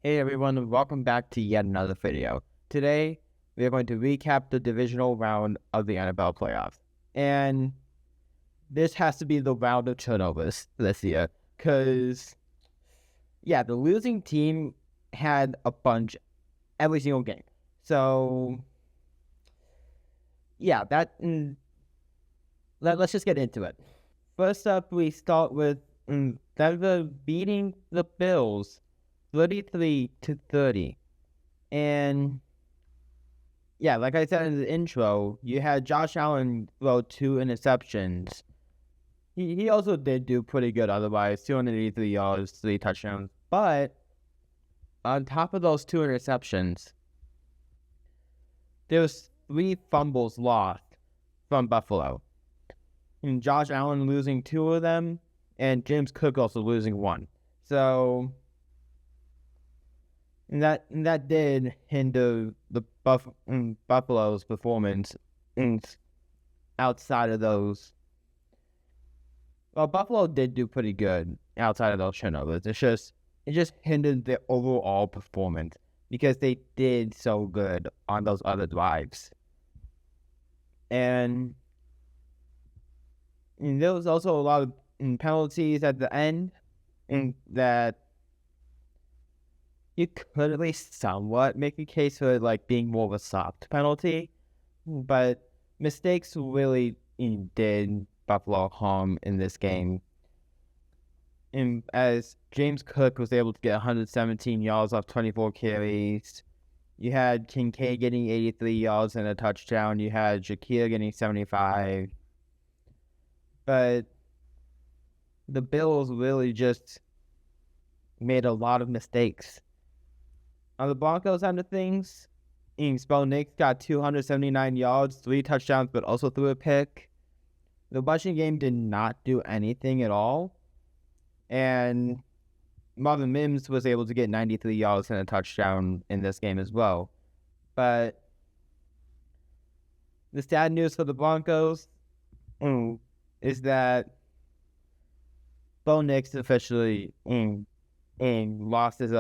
Hey everyone, and welcome back to yet another video. Today, we are going to recap the divisional round of the NFL playoffs. And this has to be the round of turnovers this year. Because, the losing team had a bunch every single game. So, let's just get into it. First up, we start with Denver beating the Bills 33-30. And like I said in the intro, you had Josh Allen throw 2 interceptions. He also did do pretty good otherwise, 283 yards, 3 touchdowns. But on top of those 2 interceptions, there was 3 fumbles lost from Buffalo. And Josh Allen losing 2 of them, and James Cook also losing 1. So that did hinder the Buffalo's performance outside of those. Well, Buffalo did do pretty good outside of those turnovers. It just hindered their overall performance because they did so good on those other drives. And there was also a lot of penalties at the end that you could at least somewhat make a case for like being more of a soft penalty, but mistakes really did Buffalo harm in this game. And as James Cook was able to get 117 yards off 24 carries, you had Kincaid getting 83 yards and a touchdown. You had Shakir getting 75. But the Bills really just made a lot of mistakes. On the Broncos end of things, Bo Nix got 279 yards, 3 touchdowns, but also threw a pick. The rushing game did not do anything at all. And Marvin Mims was able to get 93 yards and a touchdown in this game as well. But the sad news for the Broncos is that Bo Nix officially lost his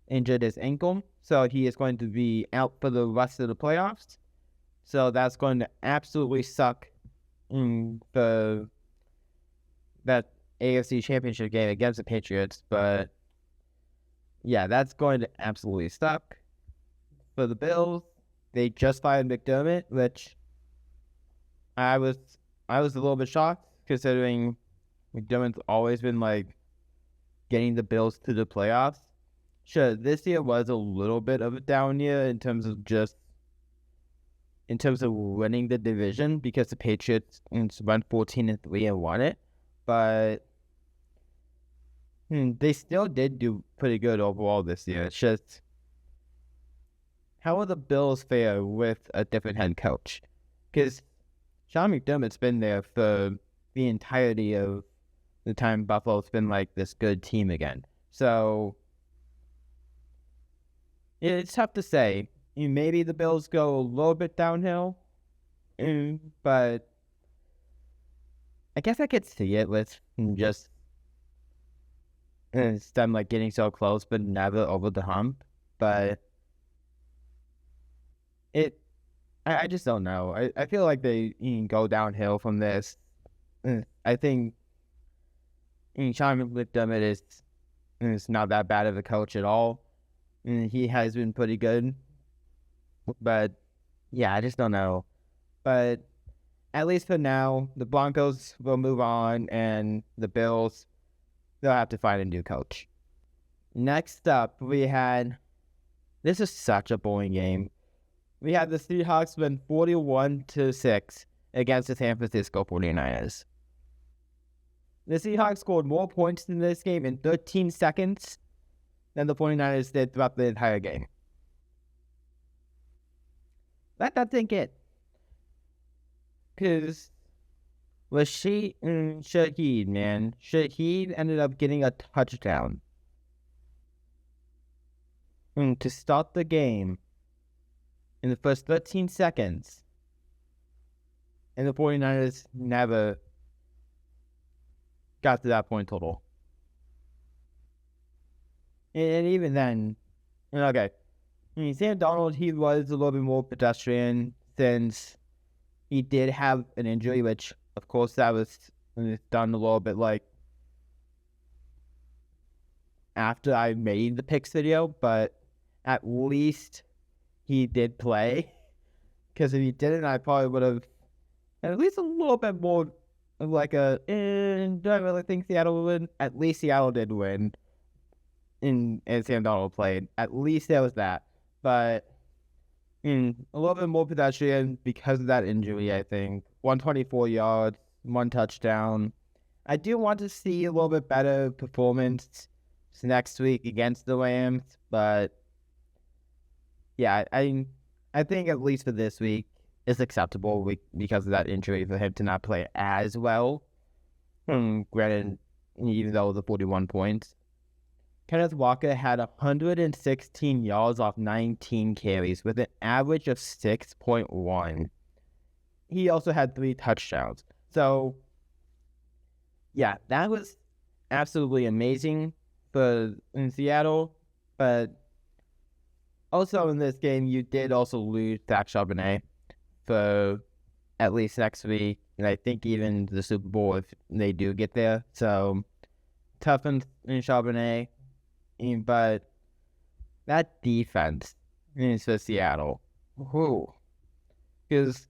injured his ankle, so he is going to be out for the rest of the playoffs. So that's going to absolutely suck for that AFC Championship game against the Patriots. But that's going to absolutely suck for the Bills. They just fired McDermott, which I was a little bit shocked considering McDermott's always been like getting the Bills to the playoffs. Sure, this year was a little bit of a down year in terms of winning the division because the Patriots went 14-3 and won it, but they still did do pretty good overall this year. It's just, how will the Bills fare with a different head coach? Because Sean McDermott's been there for the entirety of the time Buffalo's been like this good team again. So it's tough to say. Maybe the Bills go a little bit downhill, but I guess I could see it with just them like getting so close but never over the hump. But I just don't know. I feel like they go downhill from this. I think Sean McDermott is not that bad of a coach at all. He has been pretty good. But I just don't know. But at least for now, the Broncos will move on, and the Bills, they'll have to find a new coach. Next up, this is such a boring game. We had the Seahawks win 41-6 against the San Francisco 49ers. The Seahawks scored more points in this game in 13 seconds than the 49ers did throughout the entire game. Let that sink in. Because Shaheed, man. Shaheed ended up getting a touchdown to start the game in the first 13 seconds. And the 49ers never got to that point total. And even then, okay. I mean, Sam Darnold, he was a little bit more pedestrian since he did have an injury, which, of course, that was done a little bit like after I made the picks video, but at least he did play. Because if he didn't, I probably would have at least a little bit more of like do I really think Seattle will win? At least Seattle did win. And Sam Donald played. At least there was that. But a little bit more pedestrian because of that injury, I think. 124 yards, 1 touchdown. I do want to see a little bit better performance next week against the Rams, but yeah, I think at least for this week it's acceptable because of that injury for him to not play as well. Granted, even though the 41 points. Kenneth Walker had 116 yards off 19 carries with an average of 6.1. He also had 3 touchdowns. So, yeah, that was absolutely amazing in Seattle. But also in this game, you did also lose Zach Charbonnet for at least next week. And I think even the Super Bowl if they do get there. So, tough in Charbonnet. But that defense is for Seattle. Because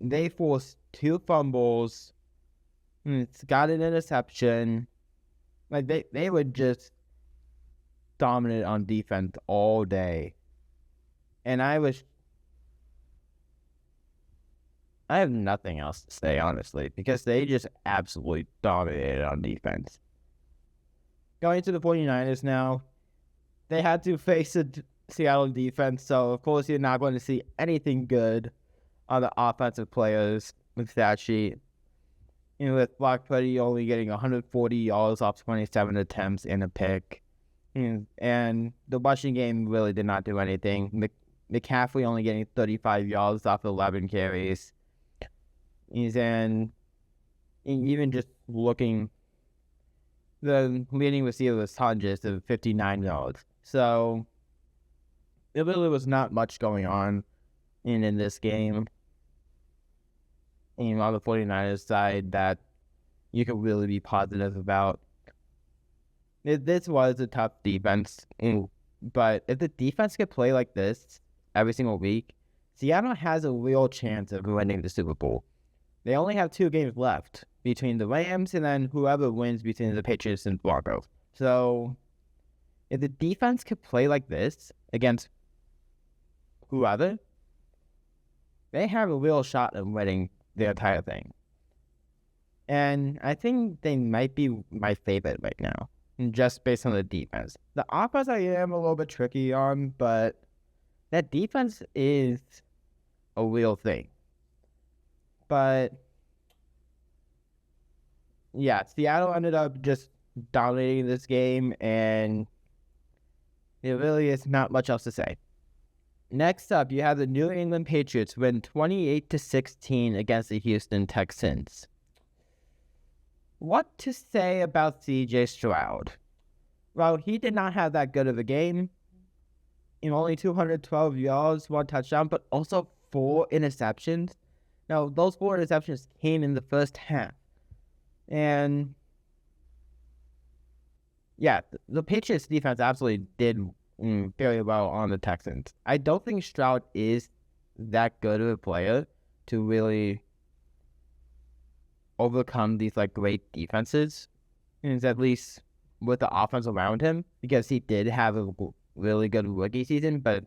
they forced 2 fumbles. It's got an interception. Like they were just dominant on defense all day. And I have nothing else to say, honestly, because they just absolutely dominated on defense. Going to the 49ers now, they had to face a Seattle defense, so of course you're not going to see anything good on the offensive players with that sheet. With Brock Purdy only getting 140 yards off 27 attempts and a pick. And the rushing game really did not do anything. McCaffrey only getting 35 yards off 11 carries. And even just looking, the leading receiver was Hodges of 59 yards. So, there really was not much going on in this game. On the 49ers side that you could really be positive about. This was a tough defense, but if the defense could play like this every single week, Seattle has a real chance of winning the Super Bowl. They only have 2 games left between the Rams and then whoever wins between the Patriots and Broncos. So, if the defense could play like this against whoever, they have a real shot of winning the entire thing. And I think they might be my favorite right now, just based on the defense. The offense I am a little bit tricky on, but that defense is a real thing. But yeah, Seattle ended up just dominating this game, and there really is not much else to say. Next up, you have the New England Patriots win 28-16 against the Houston Texans. What to say about C.J. Stroud? Well, he did not have that good of a game. Only 212 yards, 1 touchdown, but also 4 interceptions. Now, those 4 interceptions came in the first half. And yeah, the Patriots defense absolutely did very well on the Texans. I don't think Stroud is that good of a player to really overcome these great defenses, and at least with the offense around him, because he did have a really good rookie season, but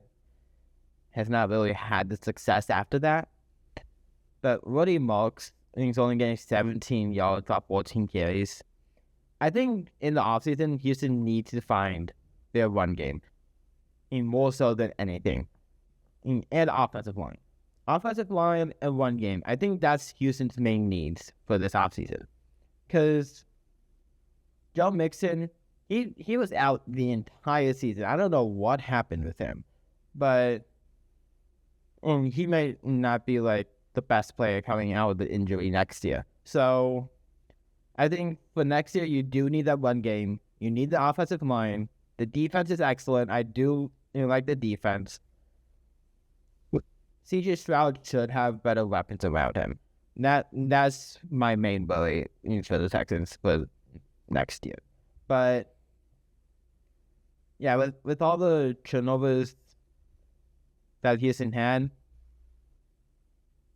has not really had the success after that. But Roddy Marks, I think he's only getting 17 yards off 14 carries. I think in the offseason, Houston needs to find their run game. More so than anything. And offensive line. Offensive line and run game. I think that's Houston's main needs for this offseason. Because Joe Mixon, he was out the entire season. I don't know what happened with him. But he may not be the best player coming out of the injury next year. So I think for next year, you do need that run game. You need the offensive line. The defense is excellent. I do like the defense. CJ Stroud should have better weapons around him. That's my main worry for the Texans for next year. But yeah, with all the turnovers that Houston had,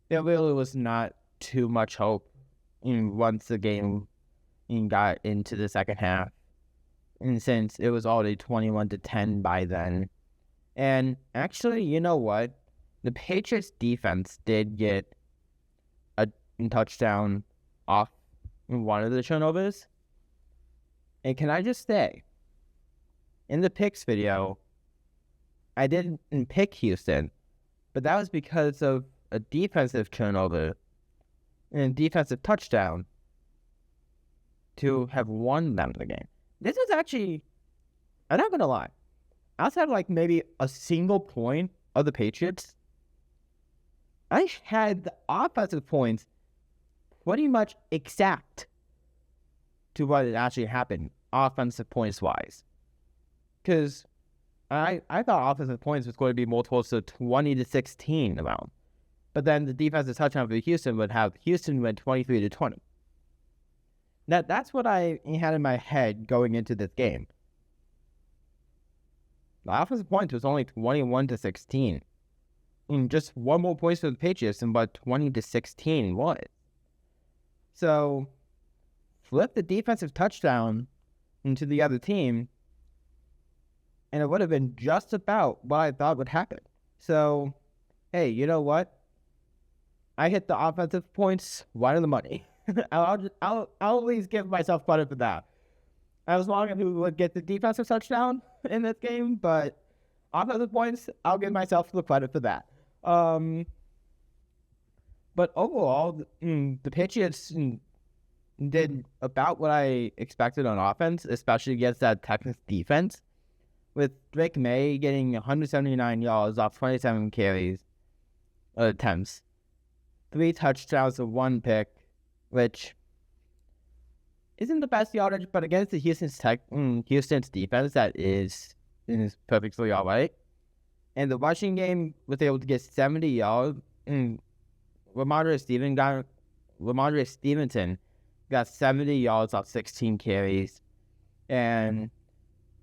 there really was not too much hope once the game got into the second half. And since it was already 21-10 by then. And actually, you know what? The Patriots defense did get a touchdown off one of the turnovers. And can I just say, in the picks video, I didn't pick Houston, but that was because of a defensive turnover and a defensive touchdown to have won them the game. This was actually, I'm not going to lie, outside of maybe a single point of the Patriots, I had the offensive points pretty much exact to what actually happened, offensive points-wise. Because I thought offensive points was going to be more towards the 20-16 amount. But then the defensive touchdown for Houston would have Houston win 23-20. That's what I had in my head going into this game. The offensive points was only 21-16. And just one more point for the Patriots and what 20-16 was. So, flip the defensive touchdown into the other team, and it would have been just about what I thought would happen. So, hey, you know what? I hit the offensive points right on the money. I'll at least give myself credit for that. I was wrong who would get the defensive touchdown in this game, but offensive points, I'll give myself the credit for that. But overall, the Patriots did about what I expected on offense, especially against that Texans defense, with Drake May getting 179 yards off 27 carries attempts, 3 touchdowns and 1 pick, which isn't the best yardage, but against the Houston's defense, that is perfectly all right. And the rushing game was able to get 70 yards. Ramondre Stevenson got 70 yards off 16 carries. And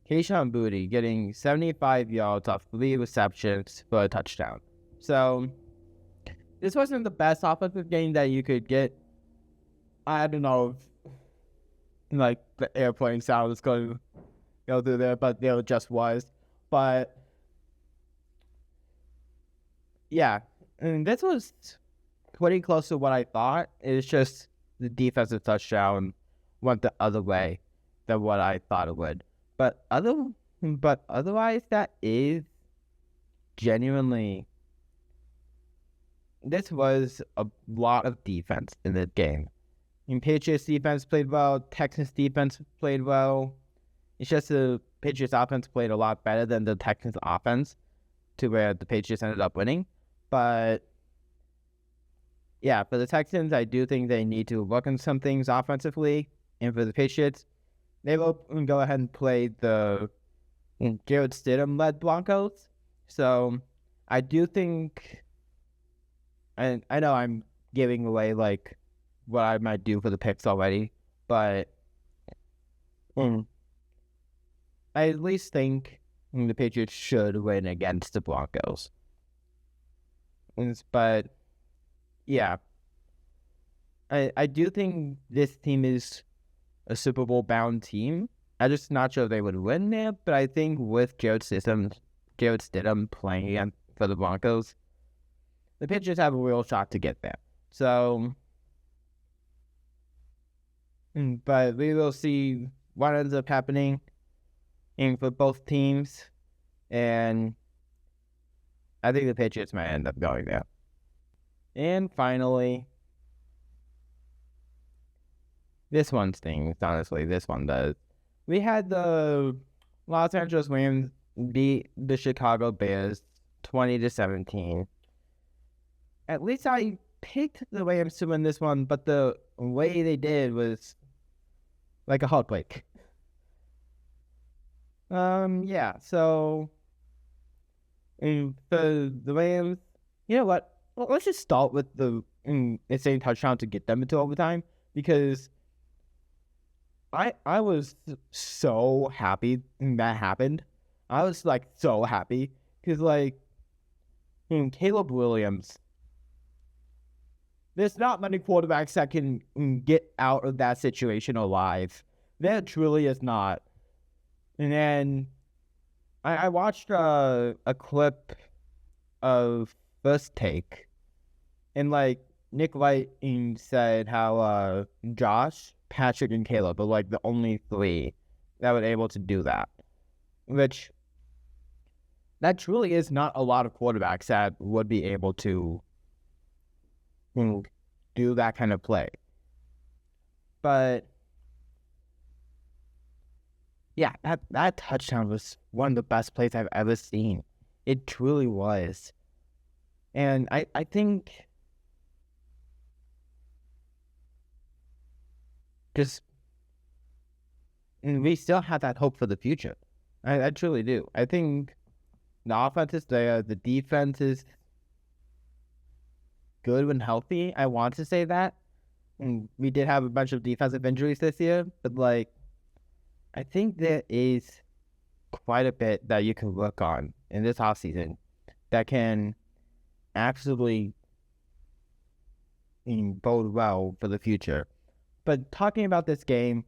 Kayshon Boutte getting 75 yards off 3 receptions for a touchdown. So, this wasn't the best offensive game that you could get. I don't know if, the airplane sound is going to go through there, but there just was. But, yeah, and this was pretty close to what I thought. It's just the defensive touchdown went the other way than what I thought it would. But otherwise, that is genuinely, this was a lot of defense in this game. Patriots defense played well. Texans defense played well. It's just the Patriots offense played a lot better than the Texans offense, to where the Patriots ended up winning. But yeah, for the Texans, I do think they need to work on some things offensively. And for the Patriots, they will go ahead and play the Jarrett Stidham-led Broncos. So I do think, and I know I'm giving away what I might do for the picks already, but I at least think the Patriots should win against the Broncos. But yeah, I do think this team is a Super Bowl bound team. I'm just not sure if they would win there, but I think with Jarrett Stidham playing for the Broncos, the Patriots have a real shot to get there. So, but we will see what ends up happening for both teams, and I think the Patriots might end up going there. And finally, this one stings, honestly. This one does. We had the Los Angeles Rams beat the Chicago Bears 20-17. At least I picked the Rams to win this one, but the way they did was like a heartbreak. Yeah. So, for the Rams, you know what? Let's just start with the insane touchdown to get them into overtime, because I was so happy that happened. I was like so happy because like Caleb Williams, there's not many quarterbacks that can get out of that situation alive. There truly is not. And then I watched a clip of First Take, and like Nick Wright said how Josh, Patrick, and Caleb are like the only three that were able to do that, which that truly is not a lot of quarterbacks that would be able to do that kind of play. But yeah, that touchdown was one of the best plays I've ever seen. It truly was. And I think just we still have that hope for the future. I truly do. I think the offense is there. The defense is good when healthy. I want to say that. And we did have a bunch of defensive injuries this year, but like, I think there is quite a bit that you can work on in this offseason that can absolutely bode well for the future. But talking about this game,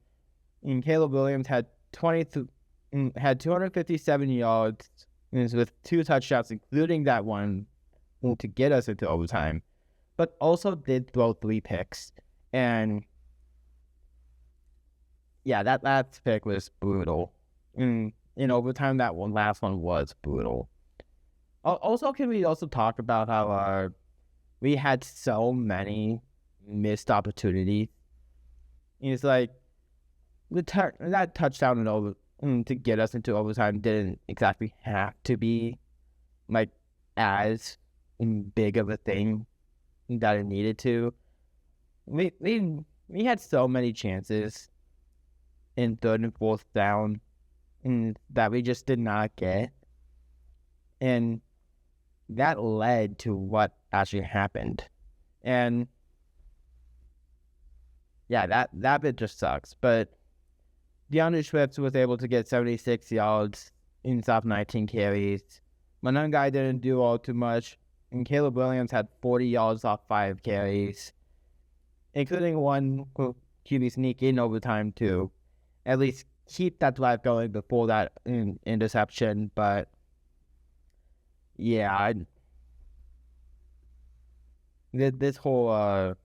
Caleb Williams had 257 yards with 2 touchdowns, including that one to get us into overtime, but also did throw 3 picks. And yeah, that last pick was brutal. In overtime, that last one was brutal. Also, can we also talk about how we had so many missed opportunities? It's like that touchdown to get us into overtime didn't exactly have to be like as big of a thing that it needed to. We had so many chances in 3rd and 4th down that we just did not get, and that led to what actually happened. And yeah, that bit just sucks. But DeAndre Swift was able to get 76 yards in 19 carries. One guy didn't do all too much, and Caleb Williams had 40 yards off 5 carries, including one QB sneak in overtime too. At least keep that drive going before that interception. But yeah, this whole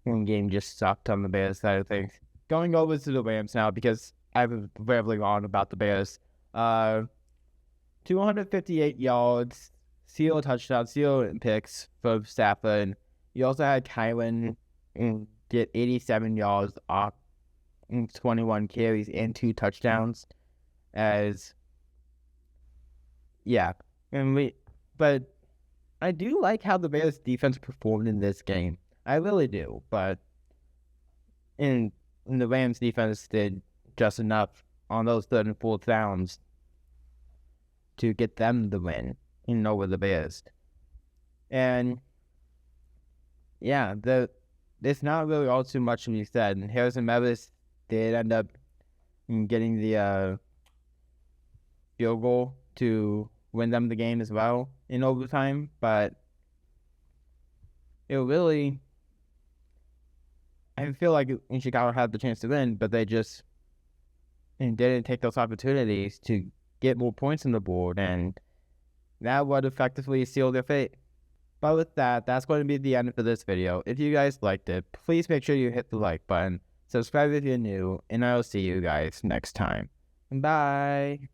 game just sucked on the Bears side of things. Going over to the Rams now, because I've been rambling on about the Bears. 258 yards, 0 touchdowns, 0 picks for Stafford. You also had Kylan get 87 yards off 21 carries and 2 touchdowns. But I do like how the Bears defense performed in this game. I really do. But the Rams defense did just enough on those 3rd and 4th downs to get them the win over the Bears. And yeah, there's not really all too much to be said. And Harrison Mevis did end up getting the field goal to win them the game as well in overtime, but it really, I feel like Chicago had the chance to win, but they just didn't take those opportunities to get more points on the board, and that would effectively seal their fate. But with that, that's going to be the end for this video. If you guys liked it, please make sure you hit the like button, subscribe if you're new, and I'll see you guys next time. Bye!